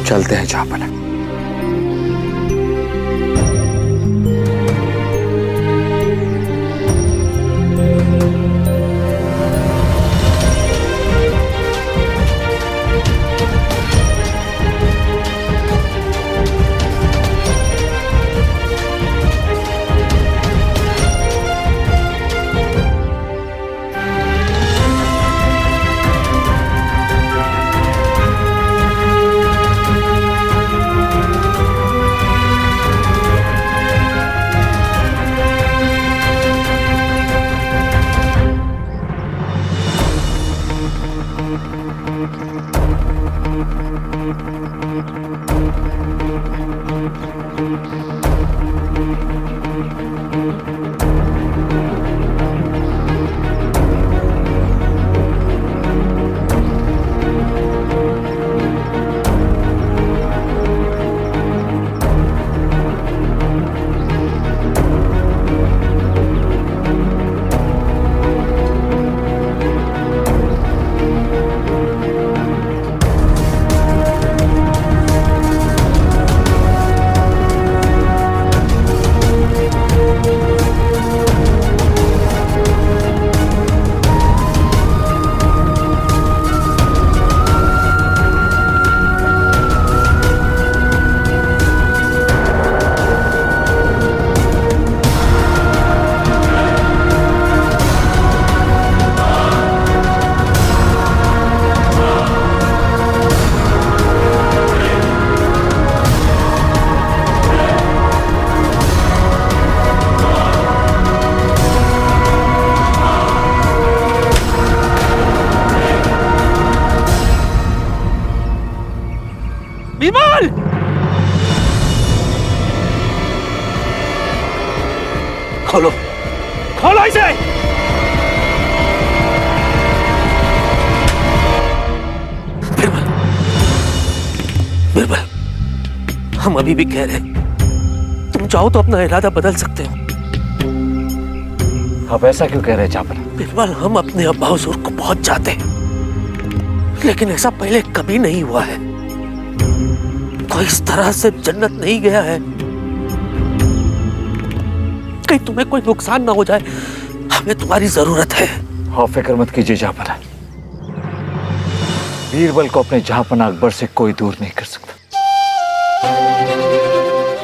चलते हैं जापन। बीरबल! खोलो, खोलो इसे! बिरबल, बिरबल, हम अभी भी कह रहे हैं, तुम चाहो तो अपना इरादा बदल सकते हो। आप ऐसा क्यों कह रहे हैं जापन? बिरबल, हम अपने अब्बा हुजूर को बहुत चाहते हैं, लेकिन ऐसा पहले कभी नहीं हुआ है। कोई इस तरह से जन्नत नहीं गया है। कहीं तुम्हें कोई नुकसान ना हो जाए, हमें तुम्हारी जरूरत है। आप फिक्र मत कीजिए जापन, बीरबल को अपने जहांपना अकबर से कोई दूर नहीं कर सकता।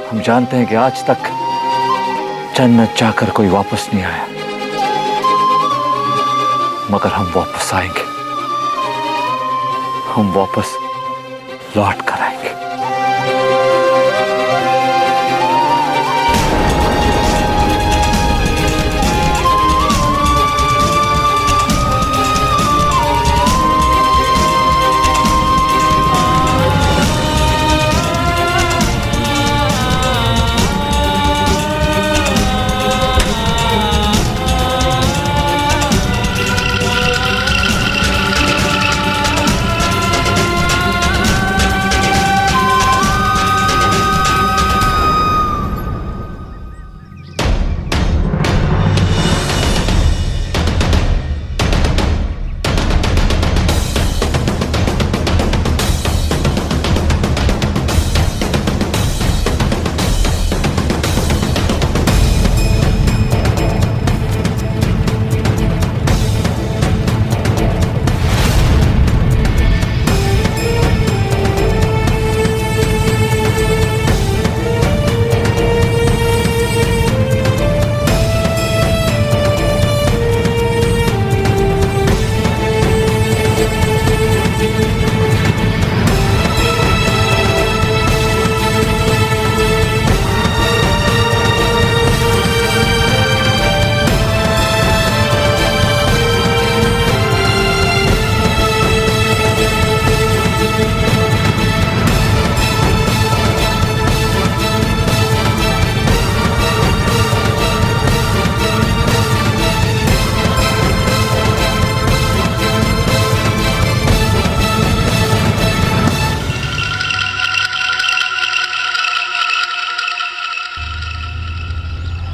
हम जानते हैं कि आज तक जन्नत जाकर कोई वापस नहीं आया, मगर हम वापस आएंगे, हम वापस लौट कर आएंगे।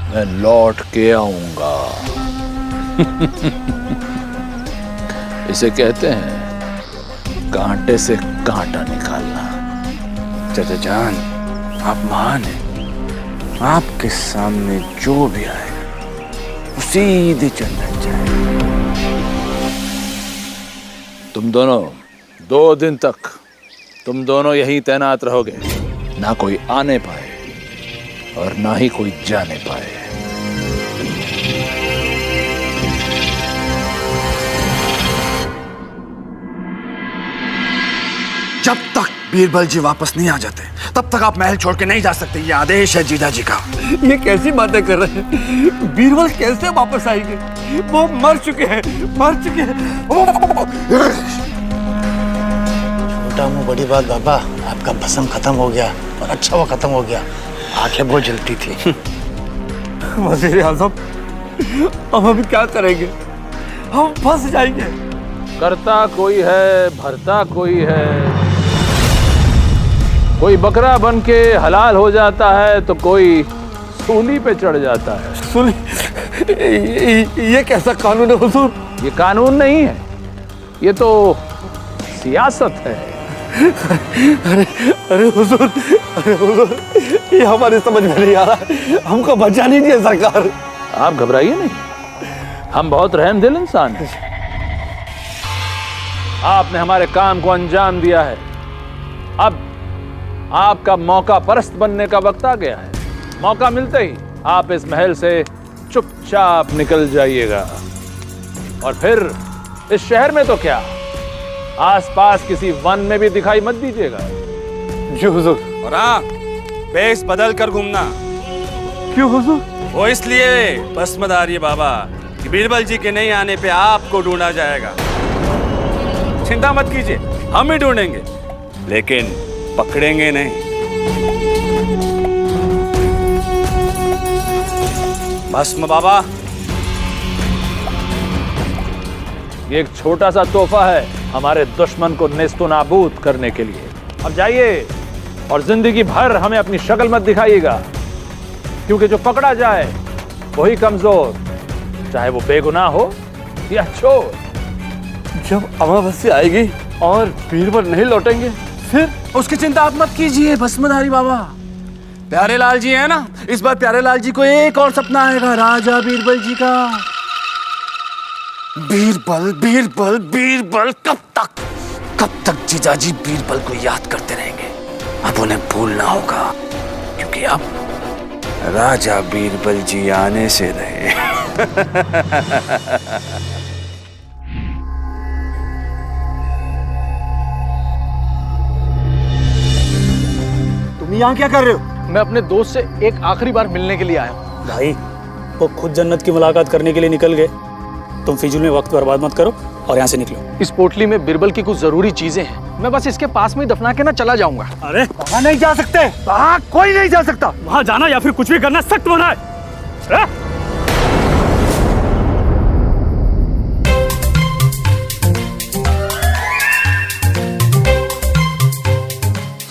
मैं लौट के आऊंगा। इसे कहते हैं कांटे से कांटा निकालना। चाचा जान, आप महान हैं। आपके सामने जो भी आए वो सीधे जन्नत जाए। तुम दोनों 2 दिन तक तुम दोनों यहीं तैनात रहोगे, ना कोई आने पाए और ना ही कोई जाने पाए। जब तक बीरबल जी वापस नहीं आ जाते तब तक आप महल छोड़ के नहीं जा सकते। ये आदेश है जीजा जी का। ये कैसी बातें कर रहे हैं? बीरबल कैसे वापस आएंगे? वो मर चुके हैं, मर चुके हैं। छोटा मुंह बड़ी बात बाबा, आपका भस्म खत्म हो गया और अच्छा वो खत्म हो गया। आंखें बहुत जलती थी। वज़ीर आज़म, अब हम क्या करेंगे? हम फंस जाएंगे। करता कोई है, भरता कोई है। कोई बकरा बन के हलाल हो जाता है तो कोई सूली पे चढ़ जाता है। सुन, ये कैसा कानून है हुजूर? ये कानून नहीं है, ये तो सियासत है। अरे हुजूर, ये हमारे समझ में नहीं आ रहा। हमको बचा लीजिए सरकार। आप घबराइए नहीं, हम बहुत रहमदिल इंसान हैं। आपने हमारे काम को अंजाम दिया है, अब आपका मौका परस्त बनने का वक्त आ गया है। मौका मिलते ही आप इस महल से चुपचाप निकल जाइएगा, और फिर इस शहर में तो क्या, आसपास किसी वन में भी दिखाई मत दीजिएगा। जी हुजूर। और हाँ, बेस बदल कर घूमना। क्यों हुजूर? वो इसलिए भस्मधारी बाबा कि बीरबल जी के नहीं आने पे आपको ढूंढा जाएगा। चिंता मत कीजिए, हम ही ढूंढेंगे, लेकिन पकड़ेंगे नहीं। भस्म बाबा, ये एक छोटा सा तोहफा है हमारे दुश्मन को नेस्तो नाबूद करने के लिए। अब जाइए और जिंदगी भर हमें अपनी शक्ल मत दिखाइएगा, क्योंकि जो पकड़ा जाए वही कमजोर, चाहे वो बेगुनाह हो या चोर। जब अमावस्या आएगी और बीरबल नहीं लौटेंगे फिर? उसकी चिंता आप मत कीजिए भस्मधारी बाबा। प्यारे लाल जी है ना, इस बार प्यारे लाल जी को एक और सपना आएगा राजा बीरबल जी का। बीरबल बीरबल बीरबल, कब तक जीजाजी बीरबल को याद करते रहेंगे। अब उन्हें भूलना होगा, क्योंकि अब राजा बीरबल जी आने से रहे। तुम यहाँ क्या कर रहे हो? मैं अपने दोस्त से एक आखिरी बार मिलने के लिए आया हूँ। भाई, वो खुद जन्नत की मुलाकात करने के लिए निकल गए। तुम फिजूल में वक्त बर्बाद मत करो और यहाँ से निकलो। इस पोटली में बिरबल की कुछ जरूरी चीजें हैं, मैं बस इसके पास में ही दफना के ना चला जाऊंगा। अरे वहाँ नहीं जा सकते, वहाँ कोई नहीं जा सकता। वहाँ जाना या फिर कुछ भी करना सख्त मना है।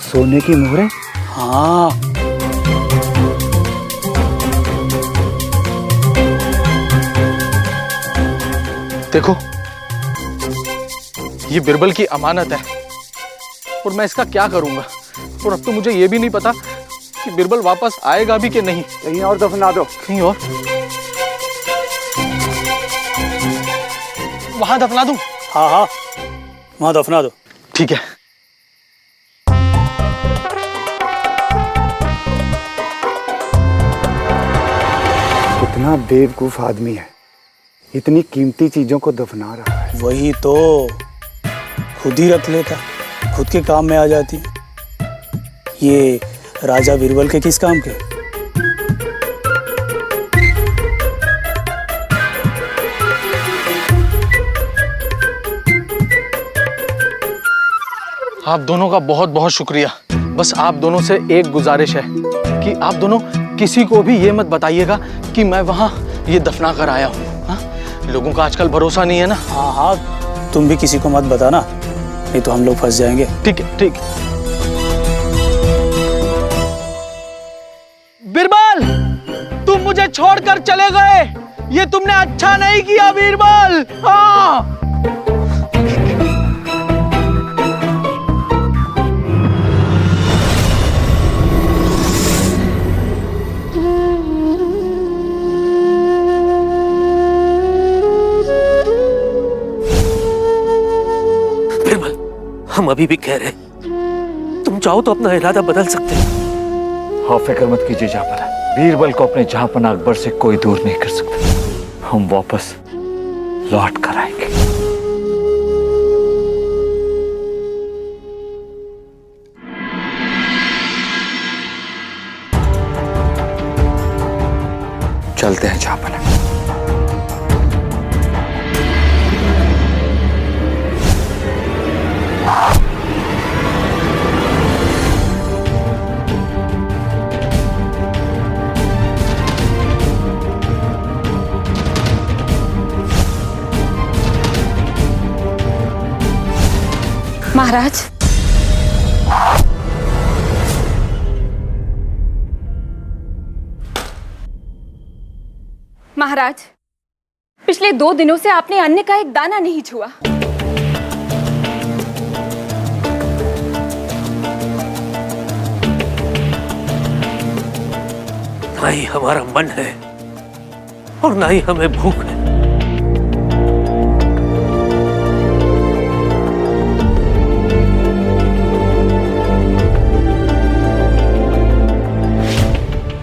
सोने की मोहरें? हाँ। देखो, ये बिरबल की अमानत है और मैं इसका क्या करूंगा। और अब तो मुझे ये भी नहीं पता कि बिरबल वापस आएगा भी कि नहीं। कहीं और दफना दो। कहीं और? वहां दफना दूं? हाँ हाँ, वहाँ दफना दो। ठीक है। कितना बेवकूफ आदमी है, इतनी कीमती चीजों को दफना रहा है। वही तो, खुद ही रख लेता, खुद के काम में आ जाती। ये राजा बीरबल के किस काम के? आप दोनों का बहुत बहुत शुक्रिया। बस आप दोनों से एक गुजारिश है कि आप दोनों किसी को भी ये मत बताइएगा कि मैं वहाँ ये दफना कर आया हूँ। हाँ? लोगों का आजकल भरोसा नहीं है ना। हाँ हाँ, तुम भी किसी को मत बताना, नहीं तो हम लोग फंस जाएंगे। ठीक है, ठीक। बीरबल, तुम मुझे छोड़कर चले गए, ये तुमने अच्छा नहीं किया बीरबल। हाँ। हम अभी भी कह रहे हैं, तुम चाहो तो अपना इरादा बदल सकते हो। हाँ, फिक्र मत कीजिए जहाँपनाह। बीरबल को अपने जहाँपनाह अकबर से कोई दूर नहीं कर सकता। हम वापस लौट कर आएंगे। चलते हैं जहाँपनाह। महाराज, महाराज, पिछले 2 दिनों से आपने अन्न का एक दाना नहीं छुआ। ना ही हमारा मन है और ना ही हमें भूख है।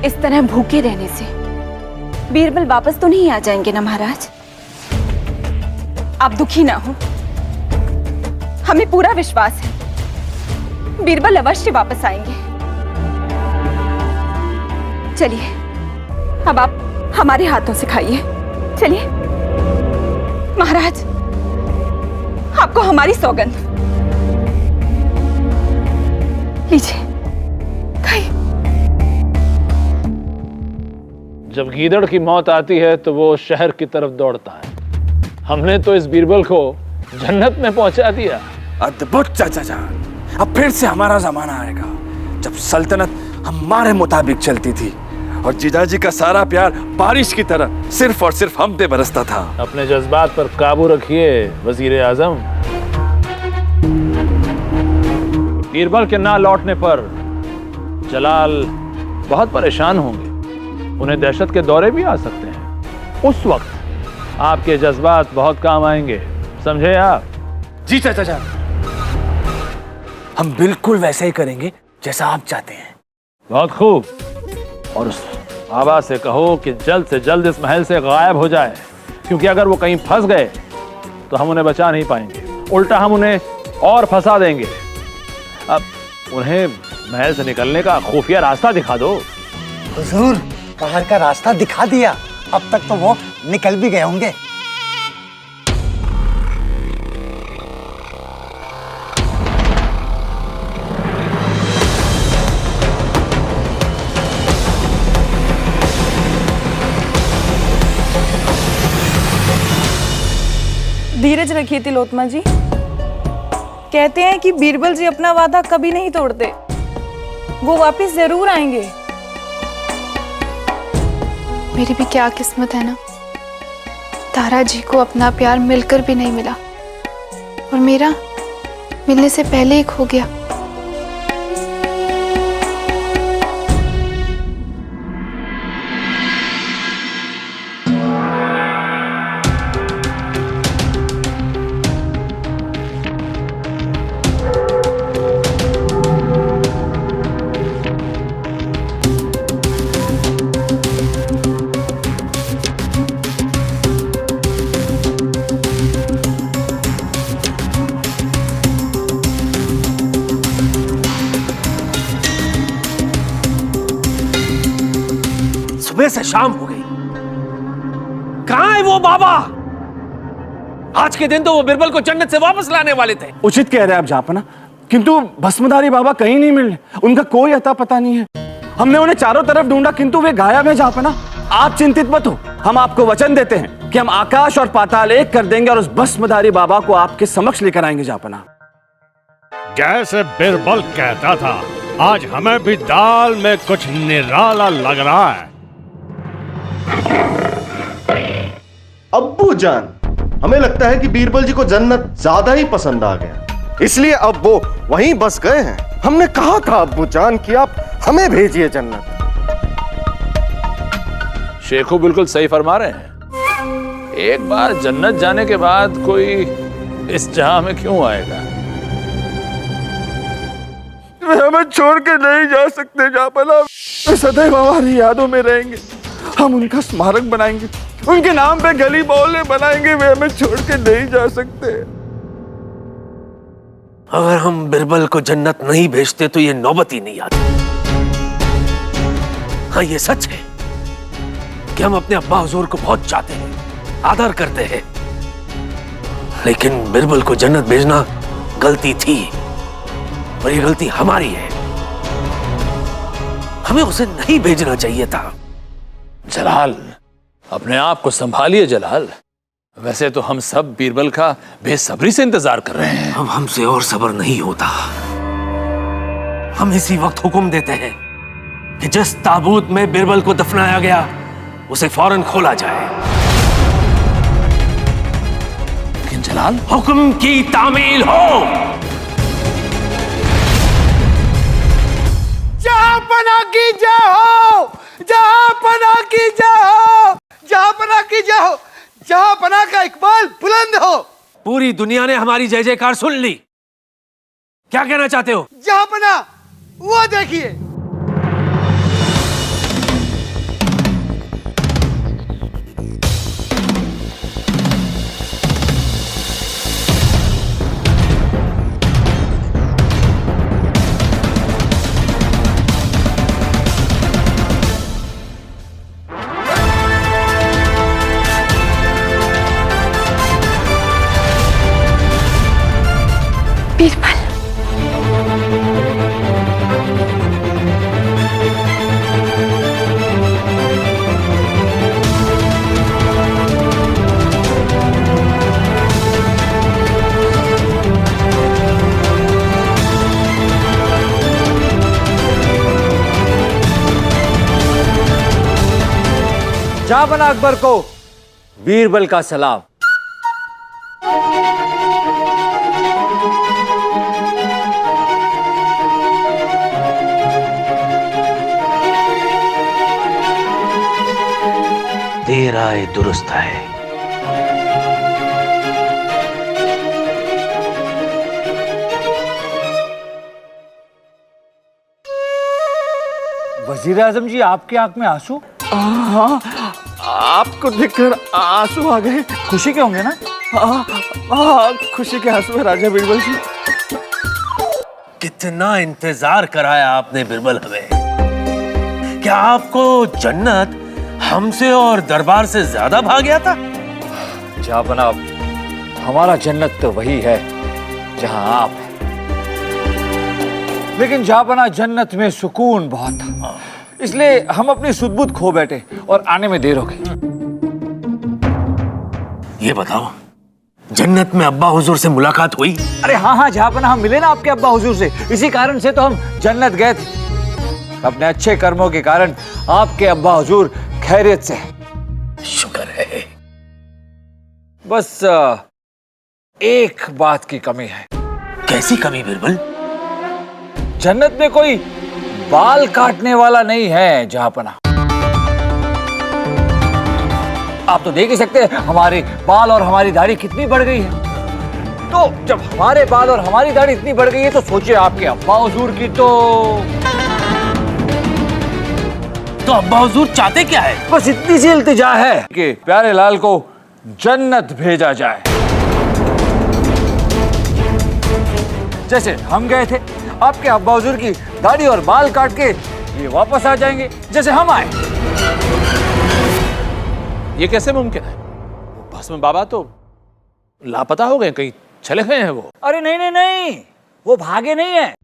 इस तरह भूखे रहने से बीरबल वापस तो नहीं आ जाएंगे ना महाराज? आप दुखी ना हो, हमें पूरा विश्वास है बीरबल अवश्य वापस आएंगे। चलिए, अब आप हमारे हाथों से खाइए। चलिए महाराज, आपको हमारी सौगंध। लीजिए, खाइए। जब गीदड़ की मौत आती है तो वो शहर की तरफ दौड़ता है। हमने तो इस बीरबल को जन्नत में पहुंचा दिया। अद्भुत चाचा जान, अब फिर से हमारा जमाना आएगा जब सल्तनत हमारे मुताबिक चलती थी और जीजाजी का सारा प्यार बारिश की तरह सिर्फ और सिर्फ हम पे बरसता था। अपने जज्बात पर काबू रखिए वजीर आजम। बीरबल के ना लौटने पर जलाल बहुत परेशान होंगे। उन्हें दहशत के दौरे भी आ सकते हैं। उस वक्त आपके जज्बात बहुत काम आएंगे, समझे आप? जी चाचा जान, हम बिल्कुल वैसे ही करेंगे जैसा आप चाहते हैं। बहुत खूब। और उस बाबा से कहो कि जल्द से जल्द इस महल से गायब हो जाए, क्योंकि अगर वो कहीं फंस गए तो हम उन्हें बचा नहीं पाएंगे, उल्टा हम उन्हें और फंसा देंगे। अब उन्हें महल से निकलने का खुफिया रास्ता दिखा दो। हुजूर, बाहर का रास्ता दिखा दिया, अब तक तो वो निकल भी गए होंगे। धीरज रखिए तिलोत्तमा जी। कहते हैं कि बीरबल जी अपना वादा कभी नहीं तोड़ते, वो वापस जरूर आएंगे। मेरी भी क्या किस्मत है ना, तारा जी को अपना प्यार मिलकर भी नहीं मिला और मेरा मिलने से पहले ही खो गया। सुबह से शाम हो गई, कहां है वो बाबा? आज के दिन तो वो बिरबल को जन्नत से वापस लाने वाले थे। उचित कह रहे हैं आप जहाँपनाह, किंतु भस्मधारी बाबा कहीं नहीं मिल रहे, उनका कोई अता पता नहीं है। हमने उन्हें चारों तरफ ढूंढा किंतु वे गायब हैं जहाँपनाह। आप चिंतित मत हो, हम आपको वचन देते हैं कि हम आकाश और पाताल एक कर देंगे और उस भस्मधारी बाबा को आपके समक्ष लेकर आएंगे जहाँपनाह। जैसे बिरबल कहता था, आज हमें भी दाल में कुछ निराला लग रहा है। अब्बू जान, हमें लगता है कि बीरबल जी को जन्नत ज्यादा ही पसंद आ गया, इसलिए अब वो वहीं बस गए हैं। हमने कहा था अब्बू जान कि आप हमें भेजिए जन्नत। शेखू बिल्कुल सही फरमा रहे हैं। एक बार जन्नत जाने के बाद कोई इस जहां में क्यों आएगा? वे हमें छोड़ के नहीं जा सकते जापना। वे सदैव हमारी यादों में रहेंगे। हम उनका स्मारक बनाएंगे, उनके नाम पे गली मोहल्ले बनाएंगे। वे हमें छोड़ के नहीं जा सकते। अगर हम बिरबल को जन्नत नहीं भेजते तो ये नौबत ही नहीं आती। हाँ, ये सच है कि हम अपने अब्बा हुजूर को बहुत चाहते हैं, आदर करते हैं, लेकिन बिरबल को जन्नत भेजना गलती थी और ये गलती हमारी है। हमें उसे नहीं भेजना चाहिए था। जलाल, अपने आप को संभालिए जलाल। वैसे तो हम सब बीरबल का बेसब्री से इंतजार कर रहे हैं। अब हमसे और सब्र नहीं होता। हम इसी वक्त हुक्म देते हैं कि जिस ताबूत में बिरबल को दफनाया गया उसे फौरन खोला जाए। लेकिन जलाल, हुक्म की तामील हो। जहांपना की जय हो, जहांपना की जय हो, जहांपना की जय हो, जहांपना का इकबाल बुलंद हो। पूरी दुनिया ने हमारी जय जयकार सुन ली। क्या कहना चाहते हो? जहांपना, वो देखिए। बीरबल, जहांपना अकबर को बीरबल का सलाम। देर आए दुरुस्त है। वजीर आजम जी, आपकी आंख में आंसू? हाँ, आपको देखकर आंसू आ गए। खुशी के होंगे ना? हाँ, खुशी के आंसू है राजा बीरबल जी। कितना इंतजार कराया आपने बिरबल हमें। क्या आपको जन्नत हमसे और दरबार से ज्यादा भाग गया था? जहांपना, हमारा जन्नत तो वही है जहां आप हैं। लेकिन जहांपना, जन्नत में सुकून बहुत था, इसलिए हम अपनी सुध-बुध खो बैठे और आने में देर हो गई। ये बताओ, जन्नत में अब्बा हुजूर से मुलाकात हुई? अरे हाँ हाँ जहांपना, हम मिले ना आपके अब्बा हुजूर से। इसी कारण से तो हम जन्नत गए थे। अपने अच्छे कर्मों के कारण आपके अब्बा हुजूर खैरियत से है। शुक्र है। बस एक बात की कमी है। कैसी कमी बिरबल? जन्नत में कोई बाल काटने वाला नहीं है जहांपना। आप तो देख ही सकते हैं हमारे बाल और हमारी दाढ़ी कितनी बढ़ गई है। तो जब हमारे बाल और हमारी दाढ़ी इतनी बढ़ गई है तो सोचिए आपके अब्बा हुजूर की। तो अब्बा हुजूर चाहते क्या है? बस इतनी सी इल्तिजा है कि प्यारे लाल को जन्नत भेजा जाए। जैसे हम गए थे, आपके अब्बा हुजूर की दाढ़ी और बाल काट के ये वापस आ जाएंगे जैसे हम आए। ये कैसे मुमकिन है? भस्म बाबा तो लापता हो गए, कहीं चले गए हैं वो। अरे नहीं नहीं नहीं, वो भागे नहीं है।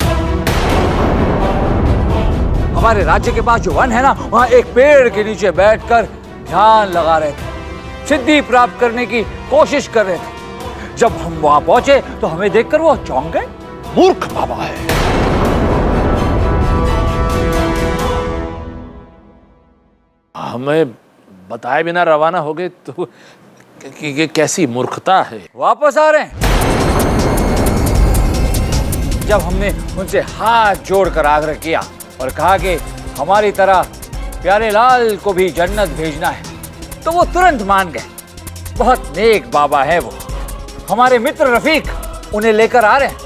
हमारे राज्य के पास जो वन है ना, वहां एक पेड़ के नीचे बैठकर ध्यान लगा रहे थे, सिद्धि प्राप्त करने की कोशिश कर रहे थे। जब हम वहां पहुंचे तो हमें देखकर वो चौंक गए। मूर्ख बाबा है। हमें बताए बिना रवाना हो गए तो ये कैसी मूर्खता है। वापस आ रहे हैं। जब हमने उनसे हाथ जोड़कर आग्रह किया और कहा कि हमारी तरह प्यारे लाल को भी जन्नत भेजना है, तो वो तुरंत मान गए। बहुत नेक बाबा है वो। हमारे मित्र रफीक उन्हें लेकर आ रहे हैं।